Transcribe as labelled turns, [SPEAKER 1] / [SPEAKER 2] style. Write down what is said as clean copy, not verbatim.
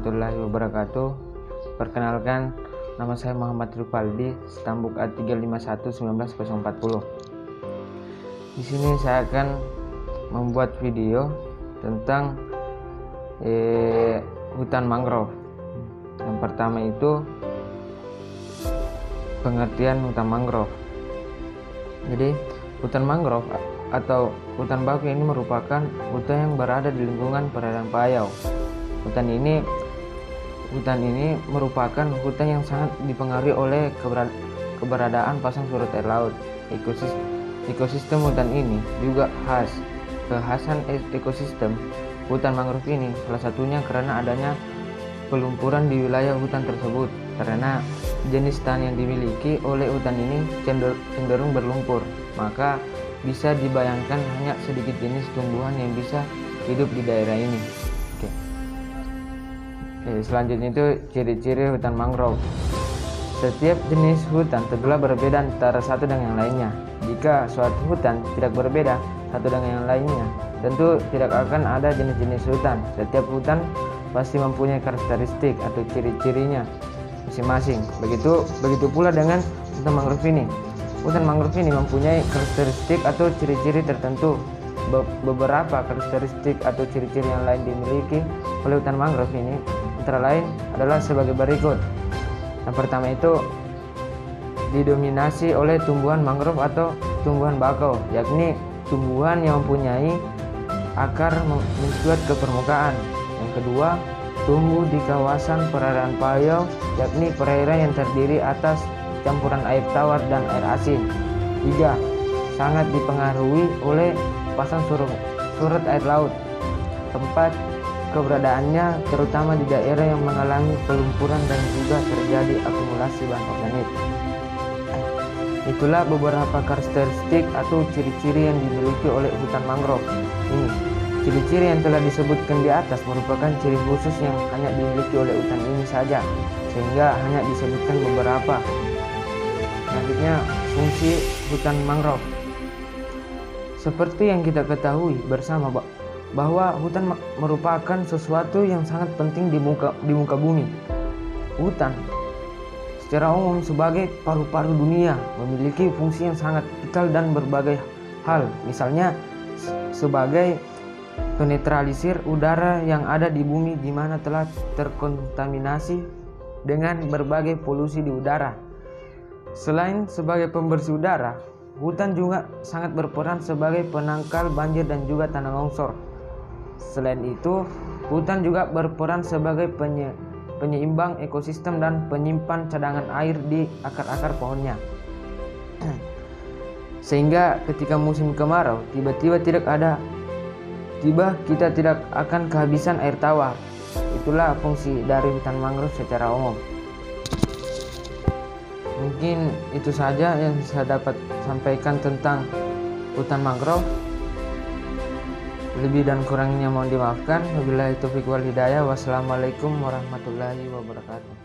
[SPEAKER 1] warahmatullahi wabarakatuh. Perkenalkan, nama saya Muhammad Rupaldi, stambuk A351-19040. Di sini saya akan membuat video tentang hutan mangrove. Yang pertama itu pengertian hutan mangrove. Jadi hutan mangrove atau hutan bakau ini merupakan hutan yang berada di lingkungan perairan Payau. Hutan ini merupakan hutan yang sangat dipengaruhi oleh keberadaan pasang surut air laut. Ekosistem hutan ini juga khas. Kekhasan ekosistem hutan mangrove ini salah satunya karena adanya pelumpuran di wilayah hutan tersebut, karena jenis tanah yang dimiliki oleh hutan ini cenderung berlumpur, maka bisa dibayangkan hanya sedikit jenis tumbuhan yang bisa hidup di daerah ini. Selanjutnya itu ciri-ciri hutan mangrove. Setiap jenis hutan tentulah berbeda antara satu dengan yang lainnya. Jika suatu hutan tidak berbeda satu dengan yang lainnya, tentu tidak akan ada jenis-jenis hutan. Setiap hutan pasti mempunyai karakteristik atau ciri-cirinya masing-masing. Begitu pula dengan hutan mangrove ini. Hutan mangrove ini mempunyai karakteristik atau ciri-ciri tertentu. Beberapa karakteristik atau ciri-ciri yang lain dimiliki oleh hutan mangrove ini antara lain adalah sebagai berikut. Yang pertama itu didominasi oleh tumbuhan mangrove atau tumbuhan bakau, yakni tumbuhan yang mempunyai akar mencuat ke permukaan. Yang kedua, tumbuh di kawasan perairan Payau, yakni perairan yang terdiri atas campuran air tawar dan air asin. 3. Sangat dipengaruhi oleh pasang surut air laut. 4. Keberadaannya terutama di daerah yang mengalami pelumpuran dan juga terjadi akumulasi bahan organik. Itulah beberapa karakteristik atau ciri-ciri yang dimiliki oleh hutan mangrove ini. Ciri-ciri yang telah disebutkan di atas merupakan ciri khusus yang hanya dimiliki oleh hutan ini saja, sehingga hanya disebutkan beberapa. Selanjutnya, fungsi hutan mangrove. Seperti yang kita ketahui bersama bahwa hutan merupakan sesuatu yang sangat penting di muka bumi. Hutan secara umum sebagai paru-paru dunia memiliki fungsi yang sangat vital dan berbagai hal. Misalnya sebagai penetralisir udara yang ada di bumi di mana telah terkontaminasi dengan berbagai polusi di udara. Selain sebagai pembersih udara, hutan juga sangat berperan sebagai penangkal banjir dan juga tanah longsor. Selain itu, hutan juga berperan sebagai penyeimbang ekosistem dan penyimpan cadangan air di akar-akar pohonnya. Sehingga ketika musim kemarau tiba-tiba kita tidak akan kehabisan air tawar. Itulah fungsi dari hutan mangrove secara umum. Mungkin itu saja yang saya dapat sampaikan tentang hutan mangrove. Lebih dan kurangnya mohon dimaafkan. Wabillahi taufiq wal hidayah. Wassalamualaikum warahmatullahi wabarakatuh.